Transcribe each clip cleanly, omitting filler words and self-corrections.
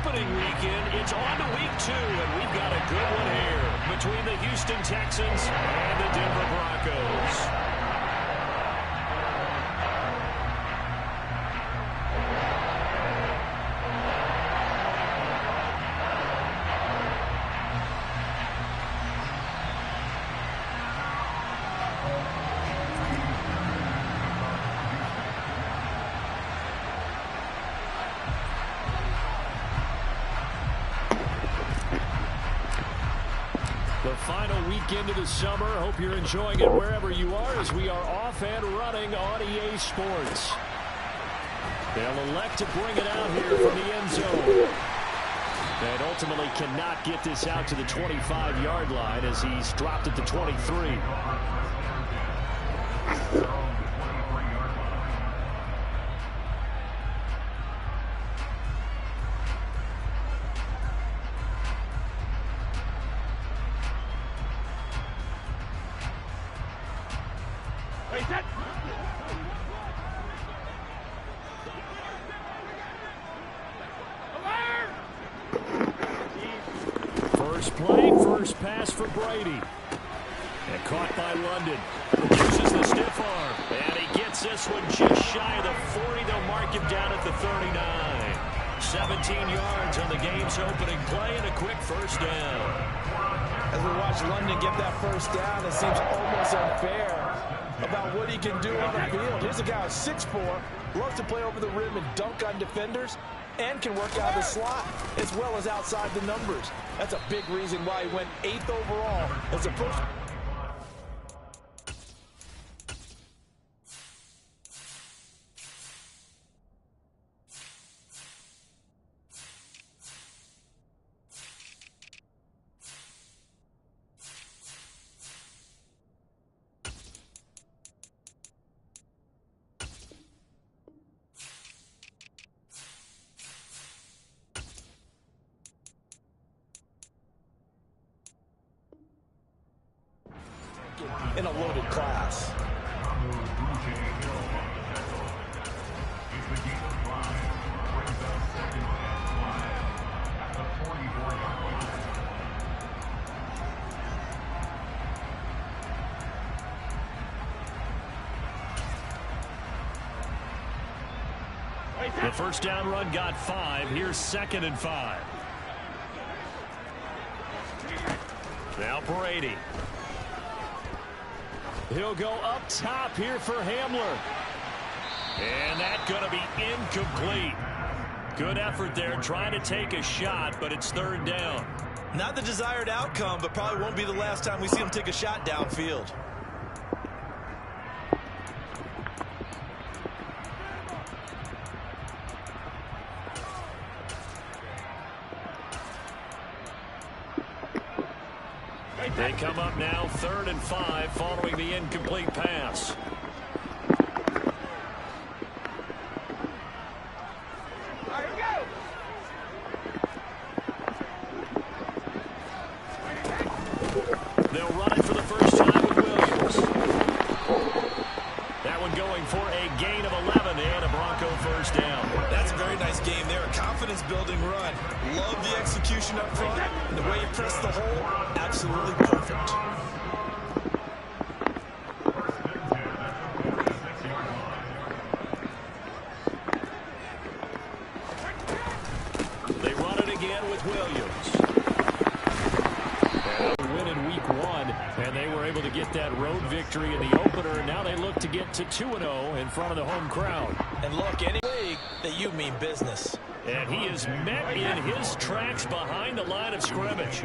opening weekend. It's on to week 2, and we've got a good one here between the Houston Texans and the Denver Broncos. The final weekend of the summer. Hope you're enjoying it wherever you are as we are off and running on EA Sports. They'll elect to bring it out here from the end zone. And ultimately cannot get this out to the 25-yard line as he's dropped it to 23. First play, first pass for Brady. And caught by London. Uses the stiff arm. And he gets this one just shy of the 40. They'll mark him down at the 39. 17 yards on the game's opening play and a quick first down. As we watch London get that first down, it seems almost unfair about what he can do on the field. Here's a guy who's 6'4", loves to play over the rim and dunk on defenders, and can work out of the slot as well as outside the numbers. That's a big reason why he went 8th overall as a first. In a loaded class. The first down run got 5. Here's 2nd and 5. Now Brady. He'll go up top here for Hamler. And that's going to be incomplete. Good effort there trying to take a shot, but it's 3rd down. Not the desired outcome, but probably won't be the last time we see him take a shot downfield. They come up now 3rd and 5 following the incomplete pass. They'll run it for the first time with Williams. That one going for a gain of 11 and a Bronco first down. That's a very nice game there. A confidence-building run. Love the execution up front. And the way he pressed the hole, absolutely perfect. They run it again with Williams. And a win in week 1, and they were able to get that road victory in the opener. Now they look to get to 2-0 in front of the home crowd. And look, any league that you mean business. And he is met in his tracks behind the line of scrimmage.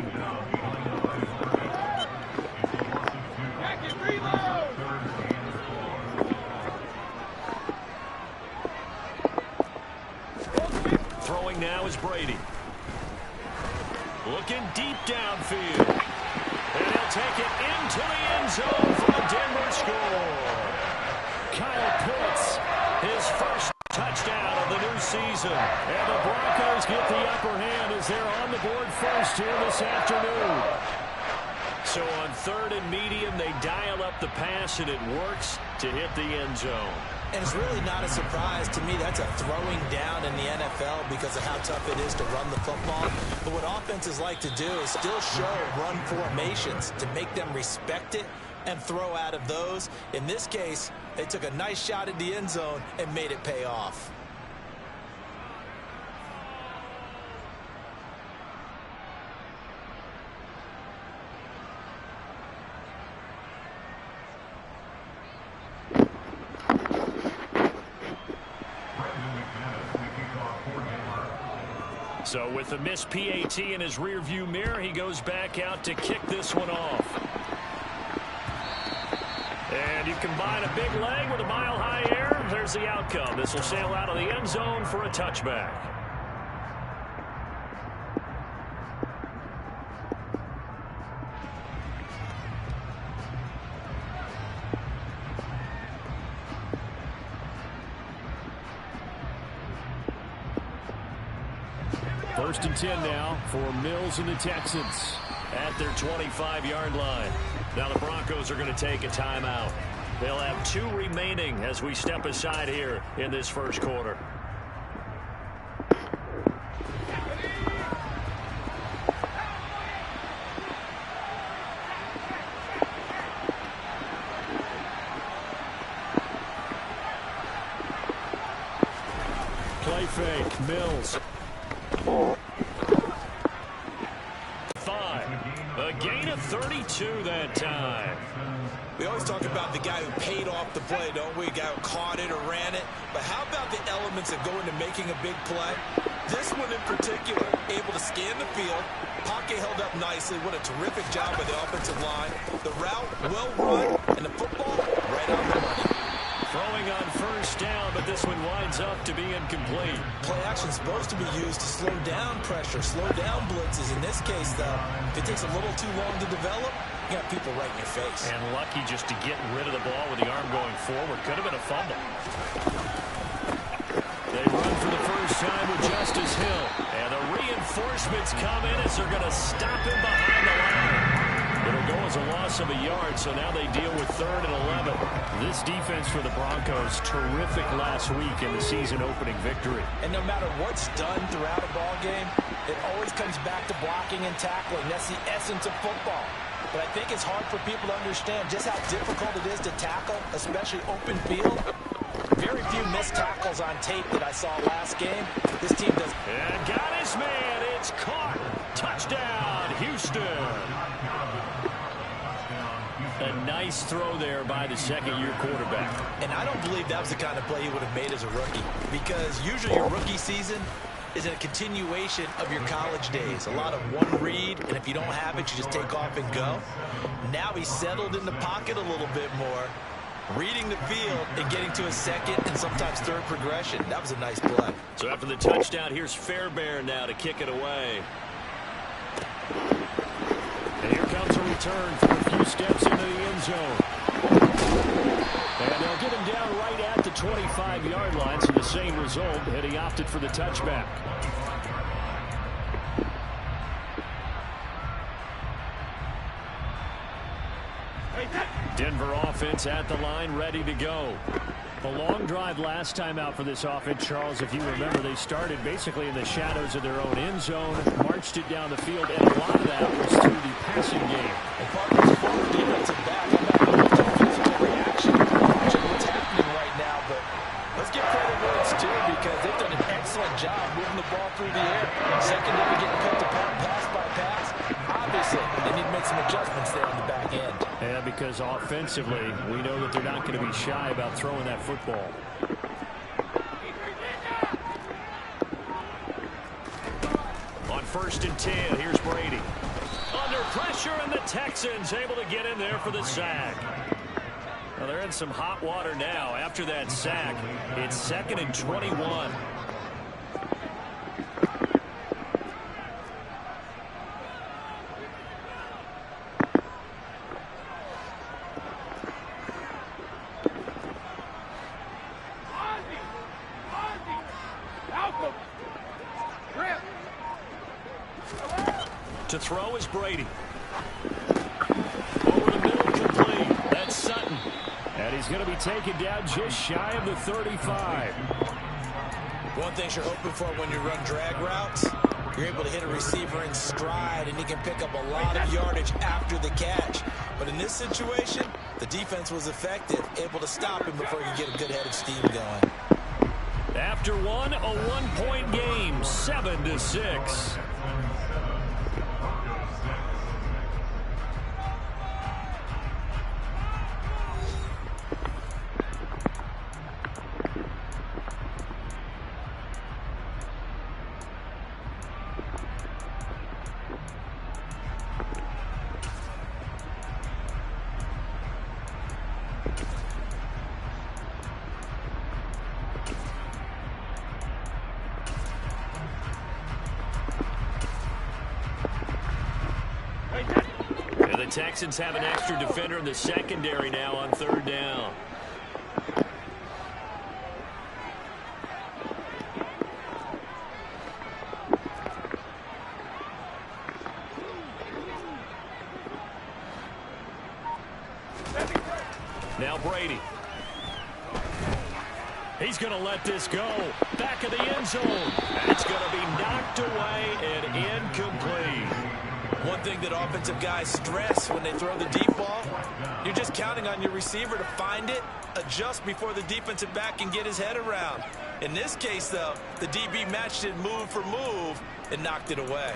Throwing now is Brady. Looking deep downfield. And he'll take it into the end zone for the Denver score. Kyle Pitts, his first touchdown of the new season. And the Broncos get the upper hand as they're on the board first here this afternoon. So on 3rd and medium, they dial up the pass, and it works to hit the end zone. And it's really not a surprise to me. That's a throwing down in the NFL because of how tough it is to run the football. But what offenses like to do is still show run formations to make them respect it and throw out of those. In this case, they took a nice shot at the end zone and made it pay off. So with the missed PAT in his rearview mirror, he goes back out to kick this one off. And you combine a big leg with a mile-high air, there's the outcome. This will sail out of the end zone for a touchback. First and 10 now for Mills and the Texans at their 25-yard line. Now the Broncos are going to take a timeout. They'll have 2 remaining as we step aside here in this first quarter. Play fake, Mills. 5. A gain of 32 that time. We always talk about the guy who paid off the play, don't we? A guy who caught it or ran it. But how about the elements that go into making a big play? This one in particular, able to scan the field. Pocket held up nicely. What a terrific job by the offensive line. The route, well run, and the football, right on the money. Throwing on first down, but this one winds up to be incomplete. Play action is supposed to be used to slow down pressure, slow down blitzes. In this case, though, if it takes a little too long to develop, you got people right in your face. And lucky just to get rid of the ball with the arm going forward. Could have been a fumble. They run for the first time with Justice Hill. And the reinforcements come in as they're going to stop him behind the line. It'll go as a loss of a yard, so now they deal with 3rd and 11. This defense for the Broncos, terrific last week in the season-opening victory. And no matter what's done throughout a ball game, it always comes back to blocking and tackling. That's the essence of football. But I think it's hard for people to understand just how difficult it is to tackle, especially open field. Very few missed tackles on tape that I saw last game. This team does. And got his man. It's caught. Touchdown, Houston. A nice throw there by the second-year quarterback. And I don't believe that was the kind of play he would have made as a rookie. Because usually your rookie season is a continuation of your college days. A lot of one read, and if you don't have it, you just take off and go. Now he's settled in the pocket a little bit more, reading the field and getting to a second and sometimes third progression. That was a nice play. So after the touchdown, here's Fairbairn now to kick it away. And here comes a return for a few steps into the end zone. And they'll get him down right at the 25-yard line, so the same result, and he opted for the touchback. Denver offense at the line, ready to go. The long drive last time out for this offense, Charles, if you remember, they started basically in the shadows of their own end zone, marched it down the field, and a lot of that was through the passing game. And Parker's forward defensive back, I'm not going to physical reaction to what's happening right now, but let's give credit where it's due because they've done an excellent job moving the ball through the air. Secondary getting picked apart pass by pass. Obviously, they need to make some adjustments there on the back end. Yeah, because offensively, we know that they're not going to be shy about throwing that football. On 1st and 10, here's Brady. Under pressure, and the Texans able to get in there for the sack. Well, they're in some hot water now. After that sack, it's 2nd and 21. To throw is Brady. Over the middle, complete. That's Sutton. And he's going to be taken down just shy of the 35. One thing you're hoping for when you run drag routes, you're able to hit a receiver in stride, and he can pick up a lot of yardage after the catch. But in this situation, the defense was effective, able to stop him before he could get a good head of steam going. After one, a one-point game, 7-6. The Texans have an extra defender in the secondary now on third down. Now Brady. He's going to let this go. Back of the end zone. And it's going to be knocked away and incomplete. One thing that offensive guys stress when they throw the deep ball, you're just counting on your receiver to find it, adjust before the defensive back can get his head around. In this case, though, the DB matched it move for move and knocked it away.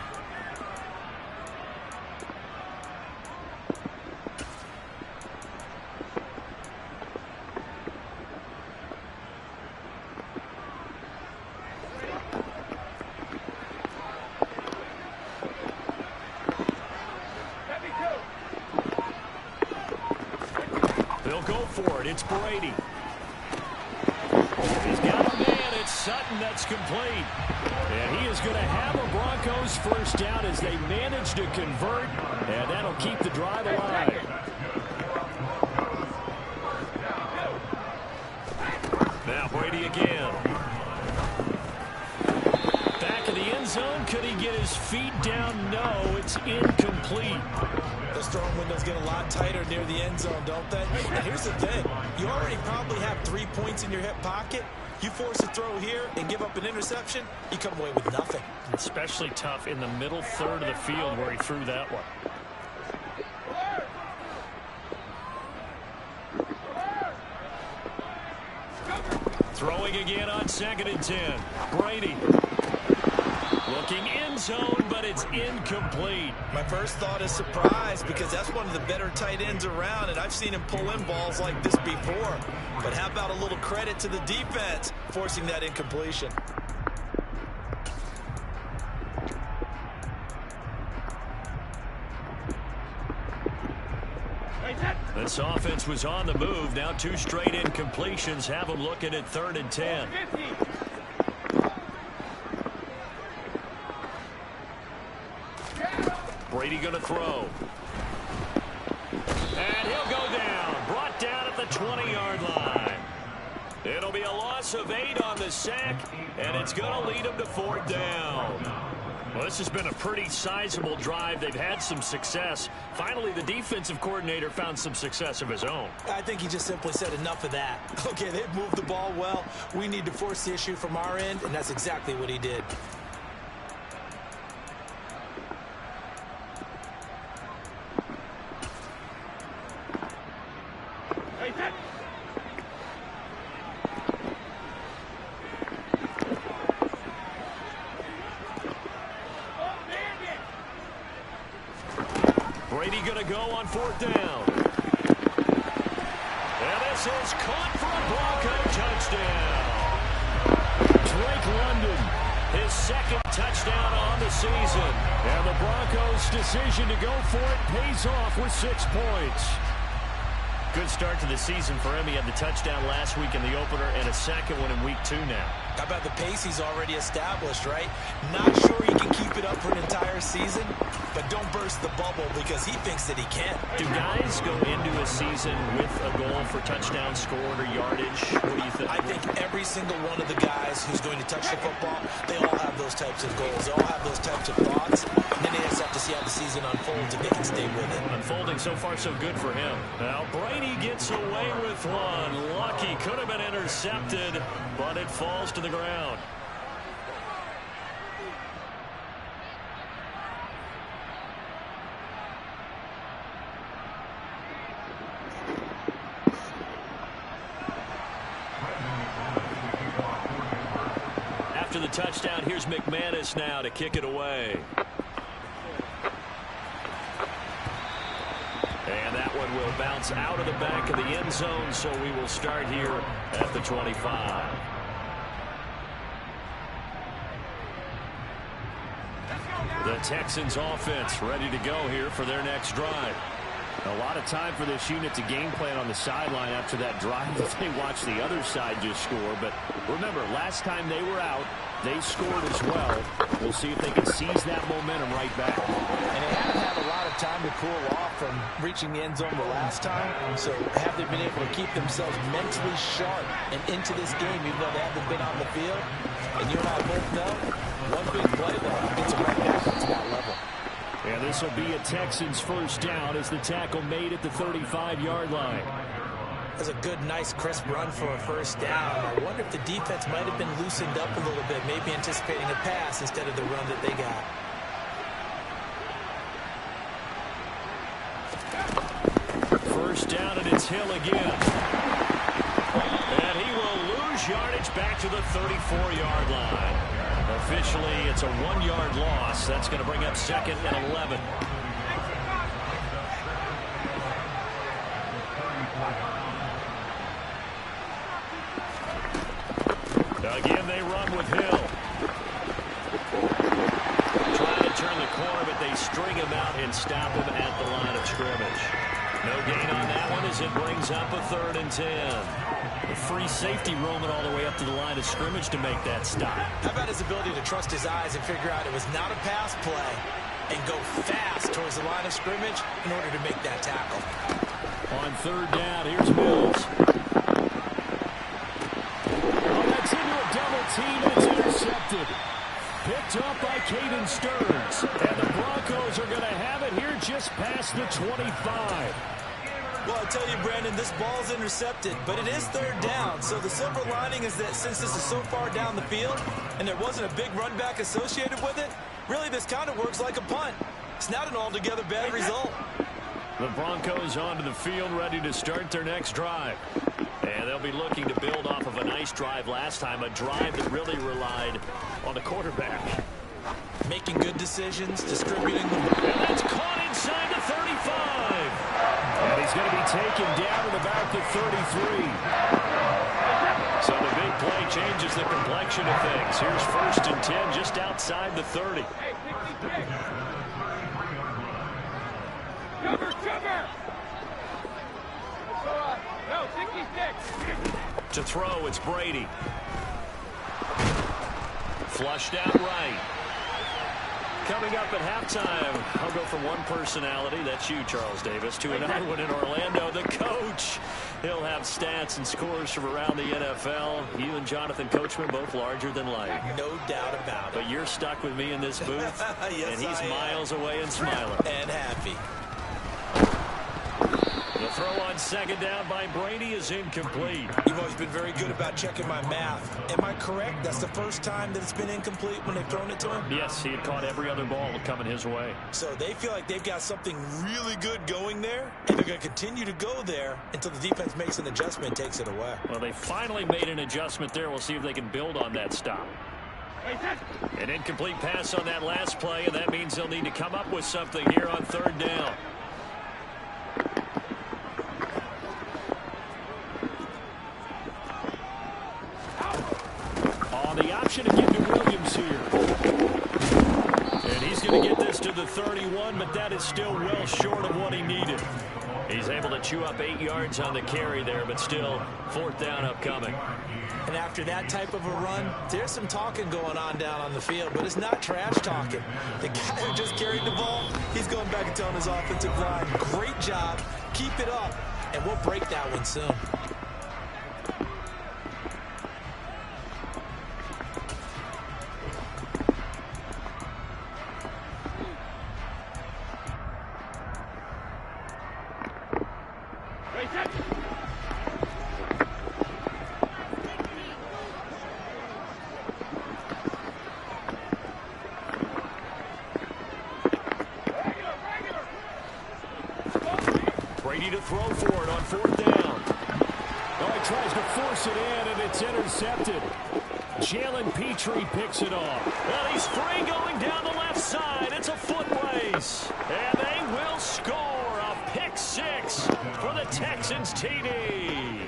They'll go for it. It's Brady. He's got a man. It's Sutton that's complete. And he is going to have a Broncos first down as they manage to convert. And that'll keep the drive alive. Now Brady again. Back of the end zone. Could he get his feet down? No, it's incomplete. Those throwing windows get a lot tighter near the end zone, don't they? And here's the thing. You already probably have 3 points in your hip pocket. You force a throw here and give up an interception, you come away with nothing. Especially tough in the middle third of the field where he threw that one. Throwing again on 2nd and 10. Brady. Looking end zone, but it's incomplete. My first thought is surprise because that's one of the better tight ends around, and I've seen him pull in balls like this before. But how about a little credit to the defense forcing that incompletion? This offense was on the move. Now 2 straight incompletions have them looking at 3rd and 10. Brady going to throw. And he'll go down. Brought down at the 20-yard line. It'll be a loss of 8 on the sack, and it's going to lead them to 4th down. Well, this has been a pretty sizable drive. They've had some success. Finally, the defensive coordinator found some success of his own. I think he just simply said enough of that. Okay, they've moved the ball well. We need to force the issue from our end, and that's exactly what he did. Brady going to go on 4th down. And this is caught for a Bronco touchdown. Drake London, his 2nd touchdown on the season. And the Broncos' decision to go for it pays off with 6 points. Good start to the season for him. He had the touchdown last week in the opener and a 2nd one in week 2 now. How about the pace he's already established, right? Not sure he can keep it up for an entire season, but don't burst the bubble because he thinks that he can. Do guys go into a season with a goal for touchdown scored or yardage? What do you think? I think every single one of the guys who's going to touch the football, they all have those types of goals. They all have those types of thoughts. And then they just have to see how the season unfolds if they can stay with it. Unfolding so far so good for him. Now Brady gets away with one. Lucky, could have been intercepted, but it falls to the ground. After the touchdown, here's McManus now to kick it away. And that one will bounce out of the back of the end zone, so we will start here at the 25. The Texans offense ready to go here for their next drive. A lot of time for this unit to game plan on the sideline after that drive that they watched the other side just score. But remember, last time they were out, they scored as well. We'll see if they can seize that momentum right back. And they haven't had a lot of time to cool off from reaching the end zone the last time. So have they been able to keep themselves mentally sharp and into this game even though they haven't been on the field? And you and I both know one big play though gets them right back up to that level. And this will be a Texans first down as the tackle made at the 35-yard line. That's a good, nice, crisp run for a first down. I wonder if the defense might have been loosened up a little bit, maybe anticipating a pass instead of the run that they got. First down, and it's Hill again. And he will lose yardage back to the 34-yard line. Officially, it's a 1-yard loss. That's going to bring up 2nd and 11. Again, they run with Hill. Trying to turn the corner, but they string him out and stop him at the line of scrimmage. No gain on that one as it brings up a 3rd and 10. A free safety roaming all the way up to the line of scrimmage to make that stop. How about his ability to trust his eyes and figure out it was not a pass play and go fast towards the line of scrimmage in order to make that tackle. On 3rd down, here's Mills. Oh, that's into a double team, and it's intercepted. Picked up by Caden Stearns. And the Broncos are going to have it here just past the 25. Well, I tell you, Brandon, this ball's intercepted, but it is 3rd down. So the silver lining is that since this is so far down the field and there wasn't a big run back associated with it, really this kind of works like a punt. It's not an altogether bad result. The Broncos onto the field ready to start their next drive. And they'll be looking to build off of a nice drive last time, a drive that really relied on the quarterback. Making good decisions, distributing the ball. And that's caught inside the 35. And he's going to be taken down at about the 33. So the big play changes the complexion of things. Here's 1st and 10 just outside the 30. To throw, it's Brady. Flushed out right. Coming up at halftime, I'll go from one personality, that's you, Charles Davis, to another one in Orlando, the coach. He'll have stats and scores from around the NFL. You and Jonathan Coachman both larger than life. No doubt about it. But you're stuck with me in this booth, yes, and he's miles away and smiling. And happy. The throw on 2nd down by Brady is incomplete. You've always been very good about checking my math. Am I correct? That's the first time that it's been incomplete when they've thrown it to him? Yes, he had caught every other ball coming his way. So they feel like they've got something really good going there, and they're going to continue to go there until the defense makes an adjustment and takes it away. Well, they finally made an adjustment there. We'll see if they can build on that stop. An incomplete pass on that last play, and that means they'll need to come up with something here on 3rd down. The option to give to Williams here. And he's going to get this to the 31, but that is still well short of what he needed. He's able to chew up 8 yards on the carry there, but still 4th down upcoming. And after that type of a run, there's some talking going on down on the field, but it's not trash talking. The guy who just carried the ball, he's going back and telling his offensive line, great job, keep it up, and we'll break that one soon. Brady to throw for it on 4th down. Oh, he tries to force it in, and it's intercepted. Jalen Petrie picks it off. Well, he's free going down the left side. It's a foot race. And they will score a pick 6 for the Texans TD.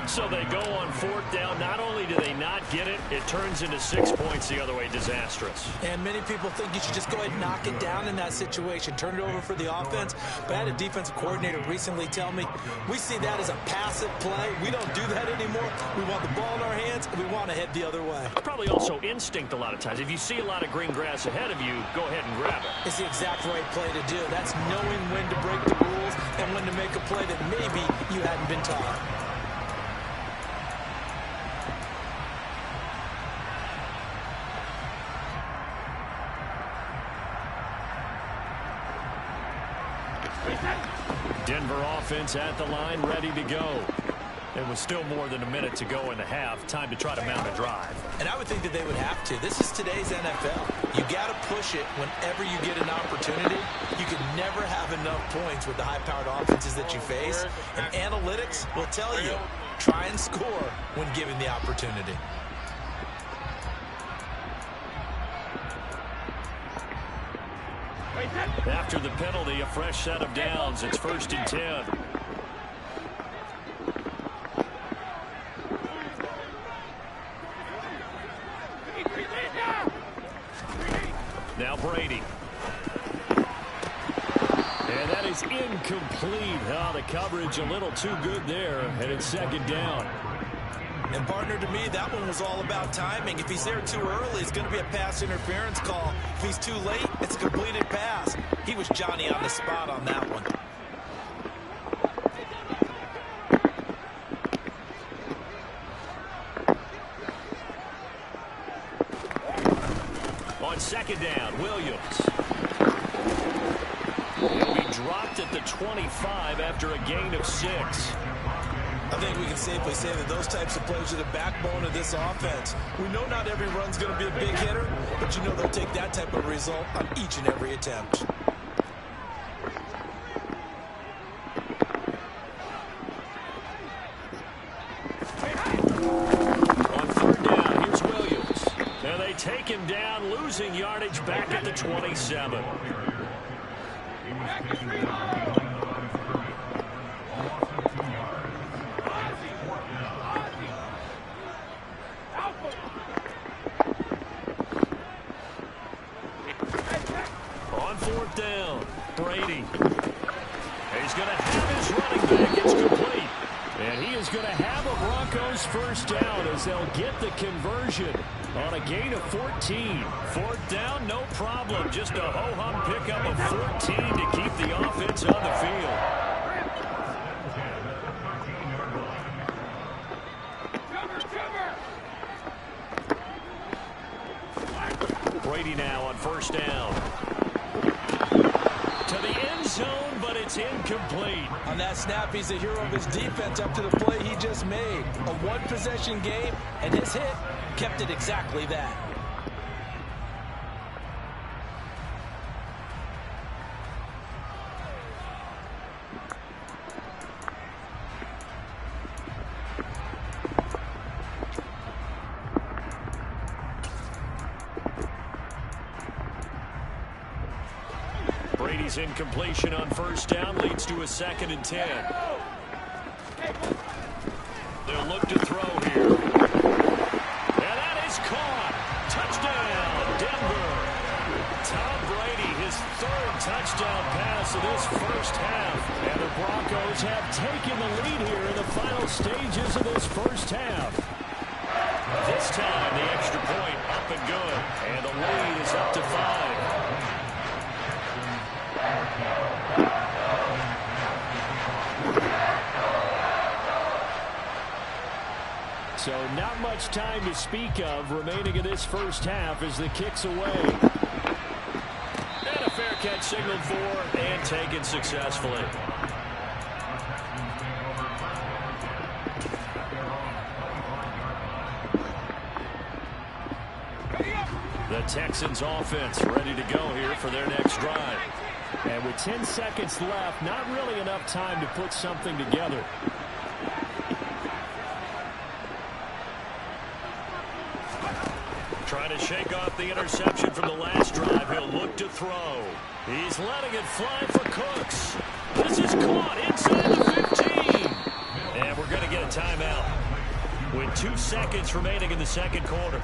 So they go on 4th down. Not only do they not get it, it turns into 6 points the other way. Disastrous. And many people think you should just go ahead and knock it down in that situation. Turn it over for the offense. But I had a defensive coordinator recently tell me, we see that as a passive play. We don't do that anymore. We want the ball in our hands, and we want to head the other way. Probably also instinct a lot of times. If you see a lot of green grass ahead of you, go ahead and grab it. It's the exact right play to do. That's knowing when to break the rules and when to make a play that maybe you hadn't been taught. Denver offense at the line, ready to go. It was still more than a minute to go in the half. Time to try to mount a drive. And I would think that they would have to. This is today's NFL. You got to push it whenever you get an opportunity. You can never have enough points with the high-powered offenses that you face. And analytics will tell you, try and score when given the opportunity. After the penalty, a fresh set of downs. It's 1st and 10. Now Brady. And that is incomplete. Oh, the coverage a little too good there, and it's 2nd down. And partner, to me, that one was all about timing. If he's there too early, it's going to be a pass interference call. If he's too late, it's a completed pass. He was Johnny on the spot on that one. On 2nd down, Williams. He'll be dropped at the 25 after a gain of 6. I think we can safely say that those types of plays are the backbone of this offense. We know not every run's going to be a big hitter, but you know they'll take that type of result on each and every attempt. On 3rd down, here's Williams. And they take him down, losing yardage back at the 27. On 4th down, Brady. He's going to have his running back. It's complete. And he is going to have a Broncos 1st down as they'll get the conversion on a gain of 14. 4th down, no problem. Just a ho-hum pickup of 14 to keep the offense on the field. Brady now on 1st down. To the end zone, but it's incomplete. On that snap, he's the hero of his defense up to the play he just made. A one-possession game, and his hit kept it exactly that. Brady's incompletion on 1st down leads to a 2nd and 10. They'll look to throw here. And that is caught. Touchdown, Denver. Tom Brady, his third touchdown pass of this first half. And the Broncos have taken the lead here in the final stages of this first half. This time, the extra point up and good. And the lead is up to 5. So not much time to speak of remaining in this first half as the kick's away. And a fair catch signaled for and taken successfully. The Texans offense ready to go here for their next drive. And with 10 seconds left, not really enough time to put something together. Trying to shake off the interception from the last drive. He'll look to throw. He's letting it fly for Cooks. This is caught inside the 15. And we're going to get a timeout with 2 seconds remaining in the second quarter.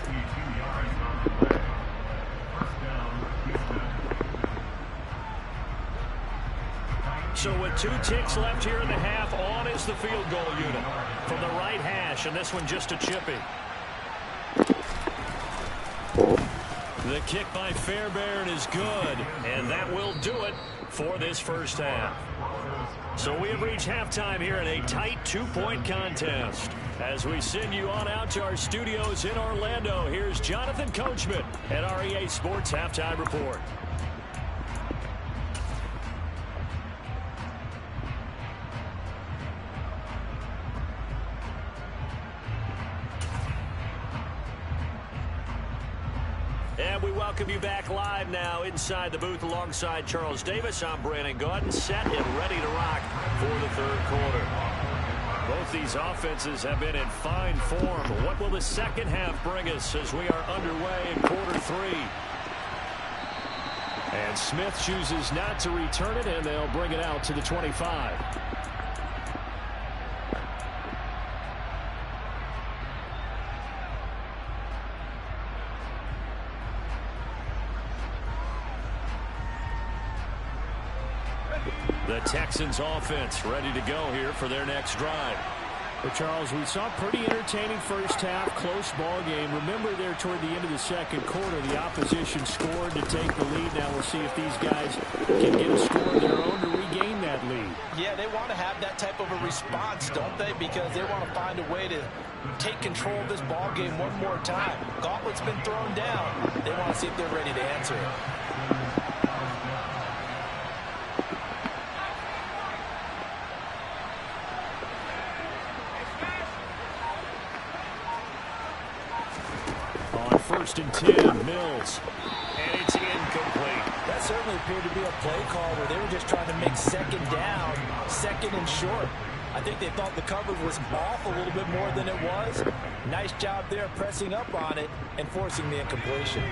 So with 2 ticks left here in the half, on is the field goal unit from the right hash, and this one just a chippy. The kick by Fairbairn is good, and that will do it for this first half. So we have reached halftime here in a tight 2-point contest. As we send you on out to our studios in Orlando, here's Jonathan Coachman at REA Sports Halftime Report. And we welcome you back live now inside the booth alongside Charles Davis. I'm Brandon Gaudin, set and ready to rock for the third quarter. Both these offenses have been in fine form. What will the second half bring us as we are underway in quarter 3? And Smith chooses not to return it, and they'll bring it out to the 25. The Texans offense ready to go here for their next drive. But Charles, we saw a pretty entertaining first half, close ball game. Remember there toward the end of the second quarter, the opposition scored to take the lead. Now we'll see if these guys can get a score of their own to regain that lead. Yeah, they want to have that type of a response, don't they? Because they want to find a way to take control of this ball game one more time. Gauntlet's been thrown down. They want to see if they're ready to answer it. First and 10, Mills. And it's incomplete. That certainly appeared to be a play call where they were just trying to make second down, second and short. I think they thought the coverage was off a little bit more than it was. Nice job there pressing up on it and forcing the incompletion.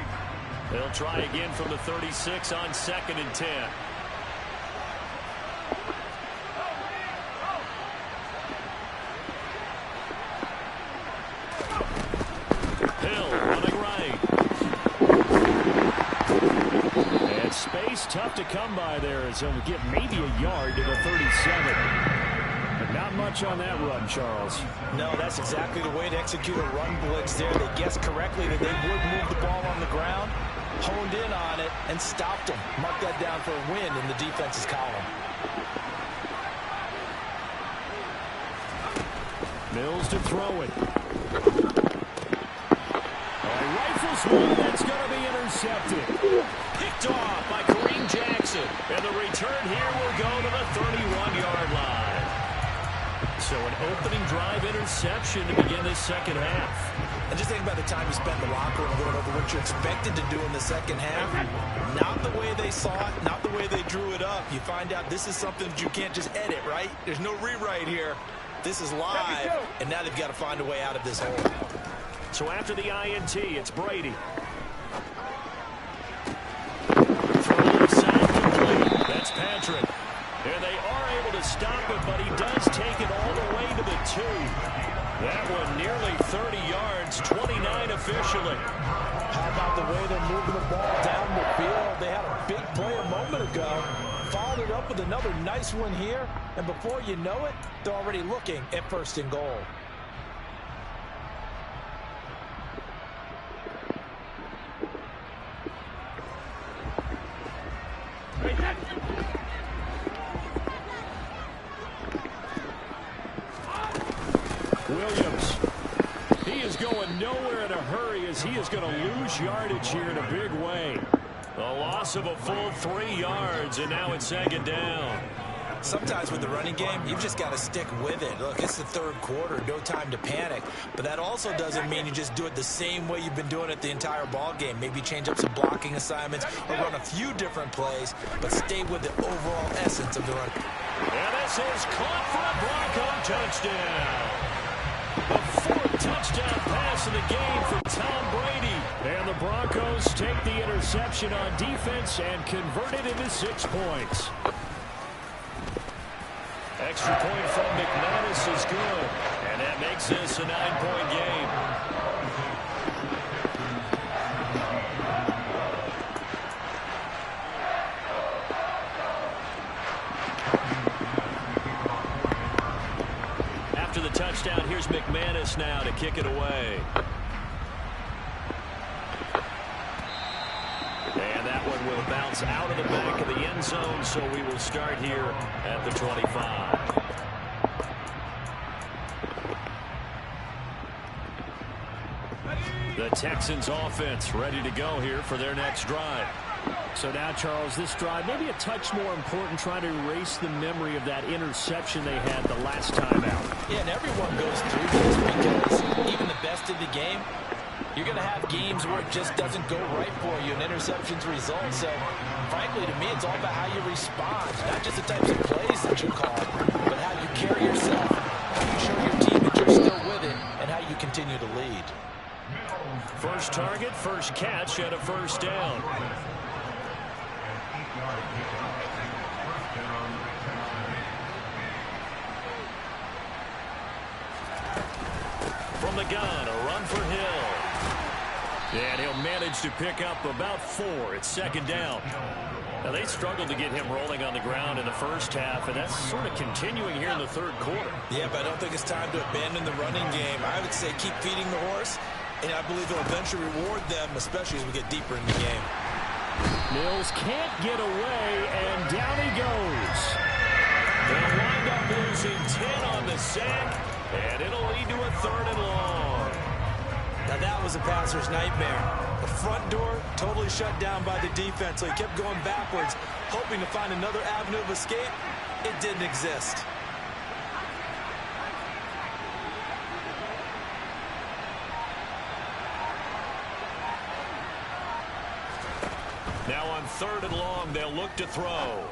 They'll try again from the 36 on second and 10. Tough to come by there as he'll get maybe a yard to the 37. But not much on that run, Charles. No, that's exactly the way to execute a run blitz there. They guessed correctly that they would move the ball on the ground, honed in on it, and stopped them. Mark that down for a win in the defense's column. Mills to throw it. Rifles one that's going to be intercepted. Picked off by Kareem Jackson. And the return here will go to the 31-yard line. So an opening drive interception to begin this second half. And just think about the time you spent in the locker room going over what you expected to do in the second half. Not the way they saw it, not the way they drew it up. You find out this is something that you can't just edit, right? There's no rewrite here. This is live, and now they've got to find a way out of this hole. So after the INT, it's Brady. That's Patrick. And they are able to stop it, but he does take it all the way to the 2. That one nearly 30 yards, 29 officially. How about the way they're moving the ball down the field. They had a big play a moment ago. Followed it up with another nice one here. And before you know it, they're already looking at 1st and goal. Williams. He is going nowhere in a hurry as he is going to lose yardage here in a big way. A loss of a full 3 yards, and now it's 2nd down. Sometimes with the running game, you've just got to stick with it. Look, it's the 3rd quarter, no time to panic. But that also doesn't mean you just do it the same way you've been doing it the entire ball game. Maybe change up some blocking assignments or run a few different plays, but stay with the overall essence of the run. And this is caught for a Bronco touchdown. The 4th touchdown pass of the game for Tom Brady. And the Broncos take the interception on defense and convert it into 6 points. Extra point from McManus is good, and that makes this a 9-point game. After the touchdown, here's McManus now to kick it away. And that one will bounce out of the back of the end zone, so we will start here at the 25. The Texans offense ready to go here for their next drive. So now, Charles, this drive maybe a touch more important, trying to erase the memory of that interception they had the last time out. Yeah, and everyone goes through this because even the best of the game, you're going to have games where it just doesn't go right for you, and interceptions result. So, frankly, to me, it's all about how you respond, not just the types of plays that you call, but how you carry yourself, how you show your team that you're still with it, and how you continue to lead. First target, first catch, and a 1st down. From the gun, a run for Hill. And he'll manage to pick up about 4. It's 2nd down. Now, they struggled to get him rolling on the ground in the first half, and that's sort of continuing here in the 3rd quarter. Yeah, but I don't think it's time to abandon the running game. I would say keep feeding the horse, and I believe they'll eventually reward them, especially as we get deeper in the game. Mills can't get away, and down he goes. They'll wind up losing 10 on the sack, and it'll lead to a 3rd and long. Now that was a passer's nightmare. The front door totally shut down by the defense, so he kept going backwards, hoping to find another avenue of escape. It didn't exist. Now on 3rd and long, they'll look to throw.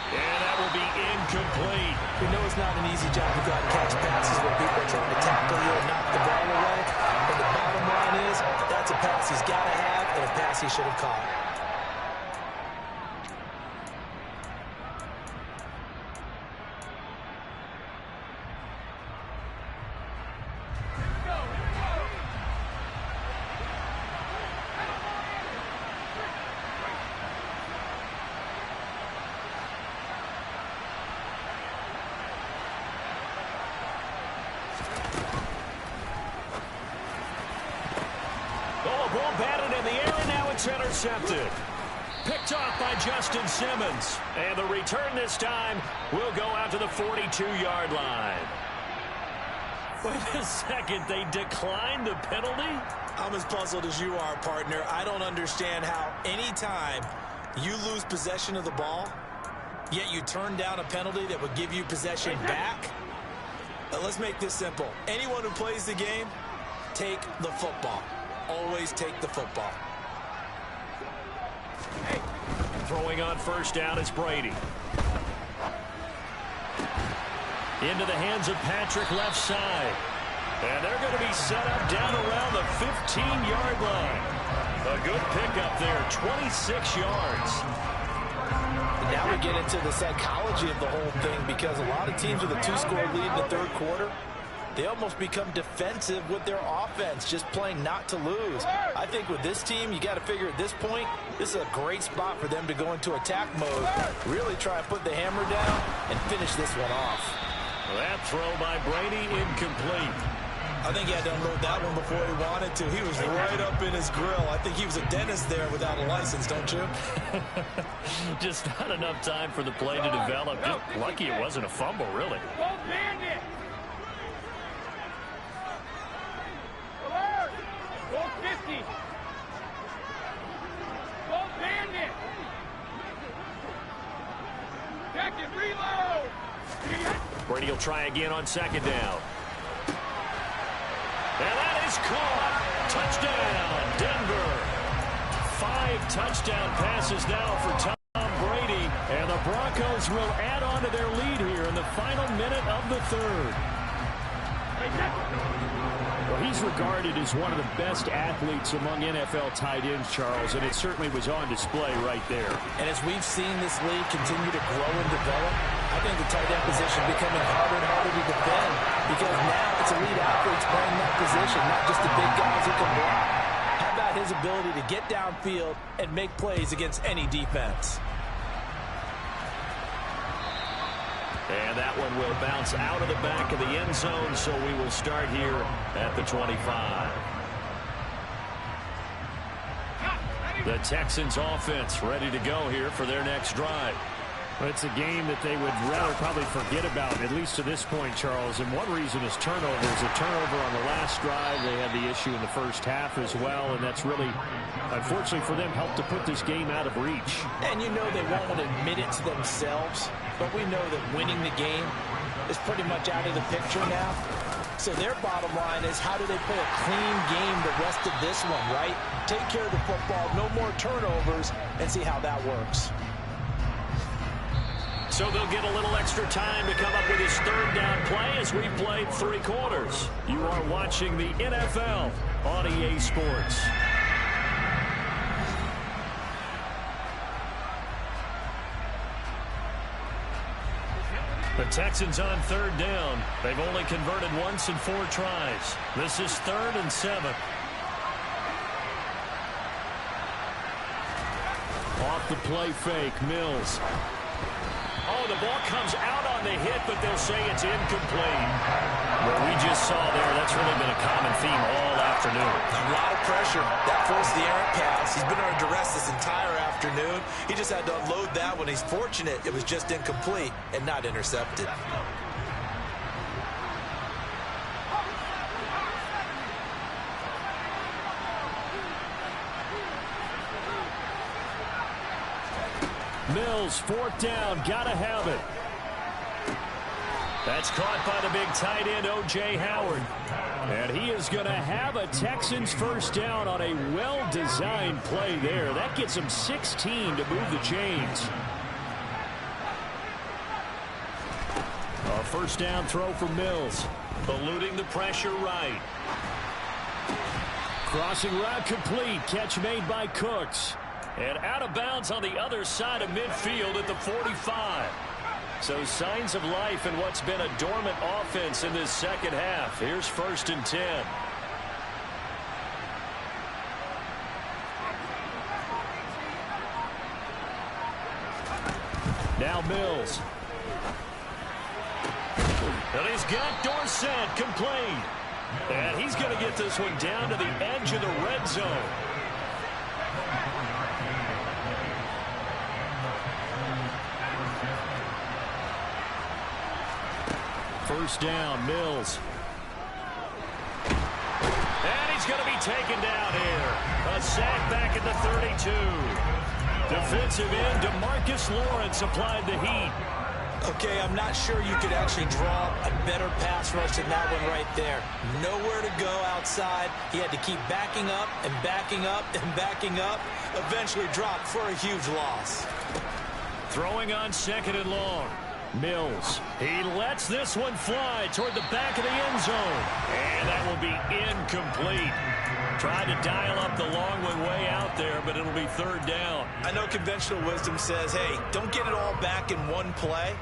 And that will be incomplete. We know it's not an easy job to go out and catch passes when people are trying to tackle you and knock the ball away. But the bottom line is that's a pass he's got to have and a pass he should have caught. Ball batted in the air, and now it's intercepted. Picked off by Justin Simmons. And the return this time will go out to the 42-yard line. Wait a second, they declined the penalty? I'm as puzzled as you are, partner. I don't understand how any time you lose possession of the ball, yet you turn down a penalty that would give you possession back. Let's make this simple. Anyone who plays the game, take the football. Always take the football. Throwing on 1st down is Brady. Into the hands of Patrick left side. And they're going to be set up down around the 15-yard line. A good pickup there, 26 yards. And now we get into the psychology of the whole thing, because a lot of teams with a 2-score lead in the 3rd quarter, they almost become defensive with their offense, just playing not to lose. I think with this team, you got to figure at this point, this is a great spot for them to go into attack mode, really try and put the hammer down and finish this one off. That throw by Brady incomplete. I think he had to unload that one before he wanted to. He was right up in his grill. I think he was a dentist there without a license, don't you? Just not enough time for the play to develop. Just lucky it wasn't a fumble, really. Go Bandit! Alert! Go 50! Go Bandit! Check it, reload! Brady will try again on second down. And that is caught. Touchdown, Denver. 5 touchdown passes now for Tom Brady. And the Broncos will add on to their lead here in the final minute of the third. Well, he's regarded as one of the best athletes among NFL tight ends, Charles, and it certainly was on display right there. And as we've seen this league continue to grow and develop, I think the tight end position is becoming harder and harder to defend because now it's elite athletes playing that position, not just the big guys who can block. How about his ability to get downfield and make plays against any defense? And that one will bounce out of the back of the end zone, so we will start here at the 25. The Texans offense ready to go here for their next drive. Well, it's a game that they would rather probably forget about, at least to this point, Charles. And one reason is turnovers. A turnover on the last drive. They had the issue in the first half as well, and that's really, unfortunately for them, helped to put this game out of reach. And you know they won't want to admit it to themselves, but we know that winning the game is pretty much out of the picture now. So their bottom line is, how do they play a clean game the rest of this one, right? Take care of the football, no more turnovers, and see how that works. So they'll get a little extra time to come up with his third down play as we've played 3 quarters. You are watching the NFL on EA Sports. The Texans on third down. They've only converted once in 4 tries. This is 3rd and 7. Off the play fake, Mills. Oh, the ball comes out on the hit, but they'll say it's incomplete. What we just saw there, that's really been a common theme all afternoon. A lot of pressure. That forced the errant pass. He's been under duress this entire afternoon. He just had to unload that one. He's fortunate it was just incomplete and not intercepted. Mills, 4th down, gotta have it. That's caught by the big tight end, O.J. Howard. And he is going to have a Texans first down on a well-designed play there. That gets him 16 to move the chains. A first down throw for Mills. Eluding the pressure right. Crossing route complete. Catch made by Cooks. And out of bounds on the other side of midfield at the 45. So signs of life in what's been a dormant offense in this second half. Here's 1st and 10. Now Mills. And he's got Dorsett complete. And he's going to get this one down to the edge of the red zone. First down, Mills. And he's going to be taken down here. A sack back at the 32. Defensive end DeMarcus Lawrence applied the heat. Okay, I'm not sure you could actually draw a better pass rush than that one right there. Nowhere to go outside. He had to keep backing up and backing up and backing up. Eventually dropped for a huge loss. Throwing on 2nd and long. Mills. He lets this one fly toward the back of the end zone. And that will be incomplete. Tried to dial up the long one way out there, but it'll be 3rd down. I know conventional wisdom says, hey, don't get it all back in one play.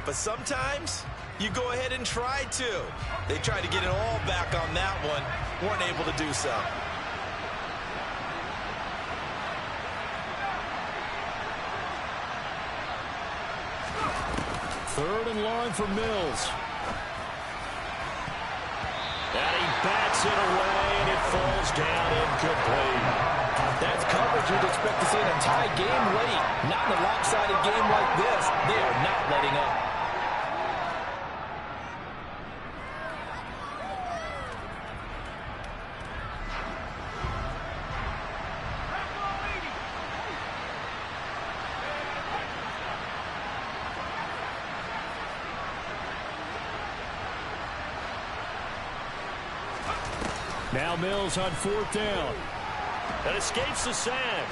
But sometimes you go ahead and try to. They tried to get it all back on that one. Weren't able to do so. Third and long for Mills. And he bats it away, and it falls down incomplete. That's coverage you'd expect to see in a tie game late. Not in a lopsided game like this. They are not letting up. Now Mills on fourth down. And escapes the sack.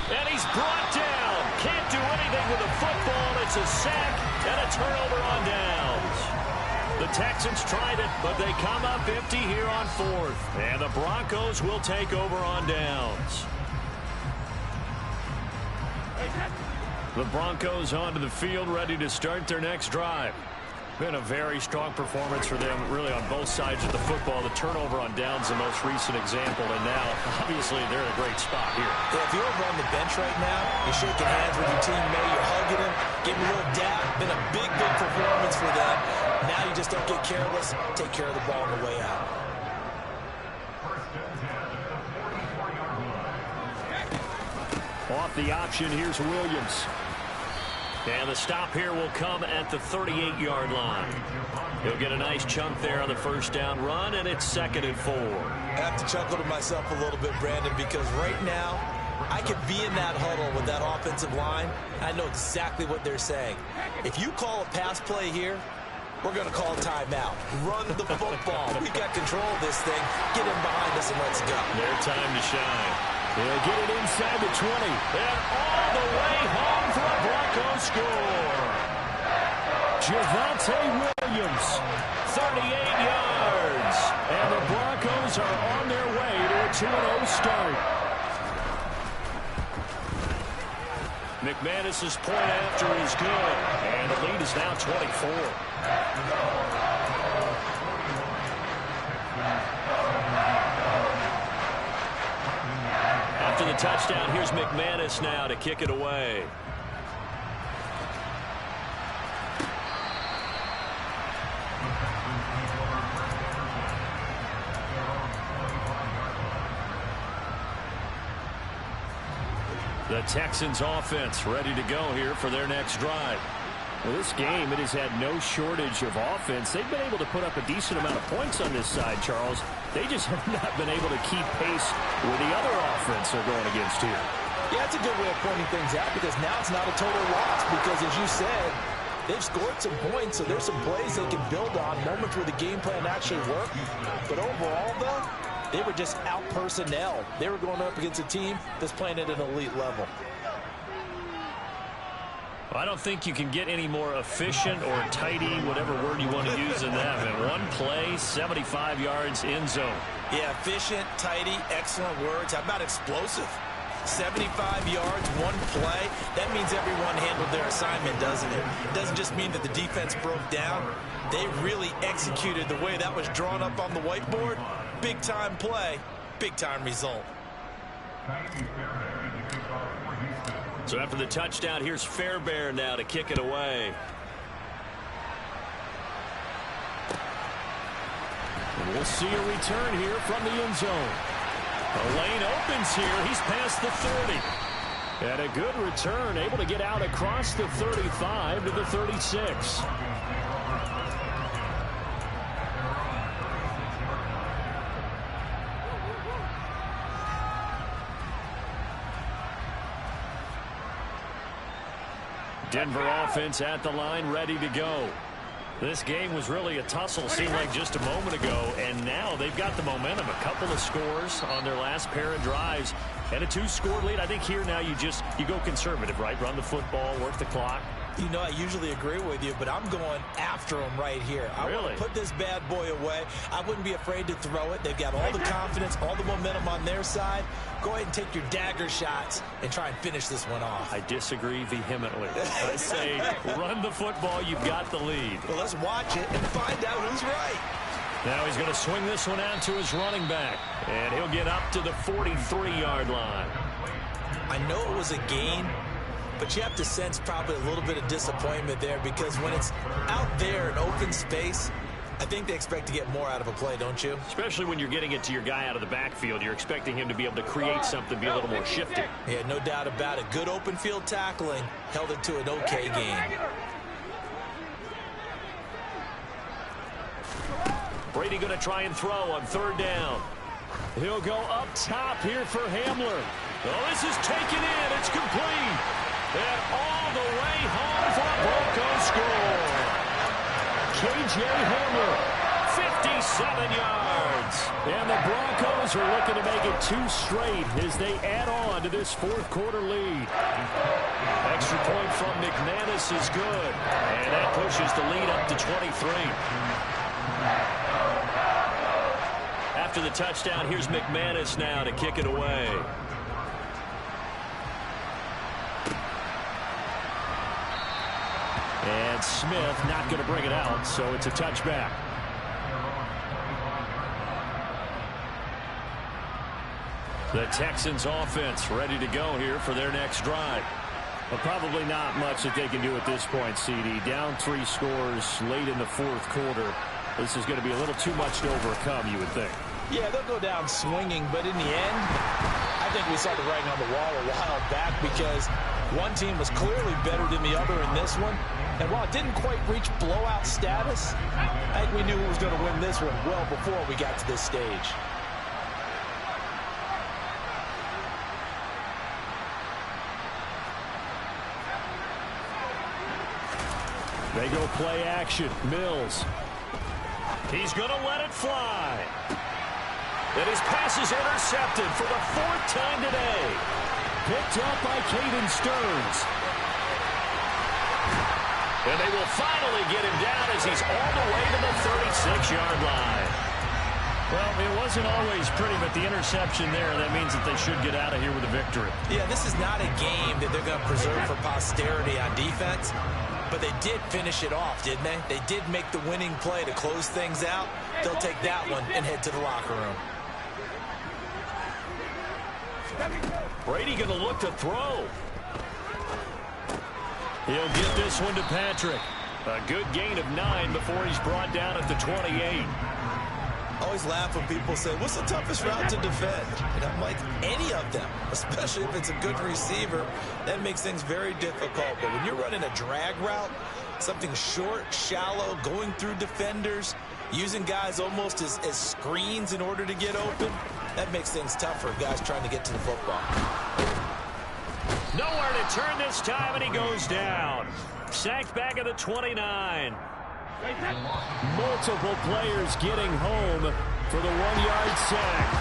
And he's brought down. Can't do anything with the football. It's a sack and a turnover on downs. The Texans tried it, but they come up empty here on fourth. And the Broncos will take over on downs. The Broncos onto the field, ready to start their next drive. Been a very strong performance for them, really, on both sides of the football. The turnover on downs, the most recent example, and now, obviously, they're in a great spot here. Yeah, if you're over on the bench right now, you're shaking hands with your teammate, you're hugging him, giving him a little dap. Been a big, big performance for them. Now you just don't get careless. Take care of the ball on the way out. Off the option, here's Williams. And the stop here will come at the 38-yard line. He'll get a nice chunk there on the first down run, and it's 2nd and 4. I have to chuckle to myself a little bit, Brandon, because right now I could be in that huddle with that offensive line. I know exactly what they're saying. If you call a pass play here, we're going to call timeout. Run the football. We've got control of this thing. Get him behind us and let's go. Their time to shine. They'll get it inside the 20. And all the way home for a Broncos score. Javonte Williams, 38 yards. And the Broncos are on their way to a 2-0 start. McManus's point after is good. And the lead is now 24. After the touchdown, here's McManus now to kick it away. The Texans offense ready to go here for their next drive. Well, this game, it has had no shortage of offense. They've been able to put up a decent amount of points on this side, Charles. They just have not been able to keep pace with the other offense they're going against here. Yeah, that's a good way of pointing things out, because now it's not a total loss, because as you said, they've scored some points, so there's some plays they can build on, moments where the game plan actually worked. But overall, though, they were just out personnel. They were going up against a team that's playing at an elite level. I don't think you can get any more efficient or tidy, whatever word you want to use in that. In one play, 75 yards in zone. Yeah, efficient, tidy, excellent words. How about explosive? 75 yards, one play. That means everyone handled their assignment, doesn't it? It doesn't just mean that the defense broke down. They really executed the way that was drawn up on the whiteboard. Big-time play, big-time result. So after the touchdown, here's Fairbairn now to kick it away. And we'll see a return here from the end zone. The lane opens here. He's past the 30. And a good return, able to get out across the 35 to the 36. Denver offense at the line, ready to go. This game was really a tussle, seemed like just a moment ago, and now they've got the momentum. A couple of scores on their last pair of drives, and a 2-score lead. I think here now you go conservative, right? Run the football, work the clock. You know, I usually agree with you, but I'm going after him right here. I want to put this bad boy away. I wouldn't be afraid to throw it. They've got all the confidence, all the momentum on their side. Go ahead and take your dagger shots and try and finish this one off. I disagree vehemently. I say run the football. You've got the lead. Well, let's watch it and find out who's right. Now he's going to swing this one out to his running back, and he'll get up to the 43-yard line. I know it was a gain, but you have to sense probably a little bit of disappointment there because when it's out there in open space, I think they expect to get more out of a play, don't you? Especially when you're getting it to your guy out of the backfield. You're expecting him to be able to create something, be a little more shifty. Yeah, no doubt about it. Good open field tackling held it to an okay game. Brady going to try and throw on third down. He'll go up top here for Hamler. Oh, this is taken in. It's complete. And all the way home for a Broncos score. K.J. Hamler, 57 yards. and the Broncos are looking to make it 2 straight as they add on to this fourth quarter lead. Extra point from McManus is good, and that pushes the lead up to 23. After the touchdown, here's McManus now to kick it away. And Smith not going to bring it out, so it's a touchback. The Texans offense ready to go here for their next drive. But probably not much that they can do at this point, CD. Down 3 scores late in the fourth quarter. This is going to be a little too much to overcome, you would think. Yeah, they'll go down swinging, but in the end, I think we saw the writing on the wall a while back because one team was clearly better than the other in this one. And while it didn't quite reach blowout status, I think we knew who was going to win this one well before we got to this stage. They go play action. Mills. He's going to let it fly. And his pass is intercepted for the 4th time today. Picked up by Caden Stearns. And they will finally get him down as he's all the way to the 36-yard line. Well, it wasn't always pretty, but the interception there, that means that they should get out of here with a victory. Yeah, this is not a game that they're going to preserve for posterity on defense, but they did finish it off, didn't they? They did make the winning play to close things out. They'll take that one and head to the locker room. Brady going to look to throw. He'll get this one to Patrick. A good gain of 9 before he's brought down at the 28. I always laugh when people say, what's the toughest route to defend? And I'm like, any of them, especially if it's a good receiver, that makes things very difficult. But when you're running a drag route, something short, shallow, going through defenders, using guys almost as screens in order to get open, that makes things tough for guys trying to get to the football. Nowhere to turn this time, and he goes down. Sacked back at the 29. Multiple players getting home for the 1-yard sack.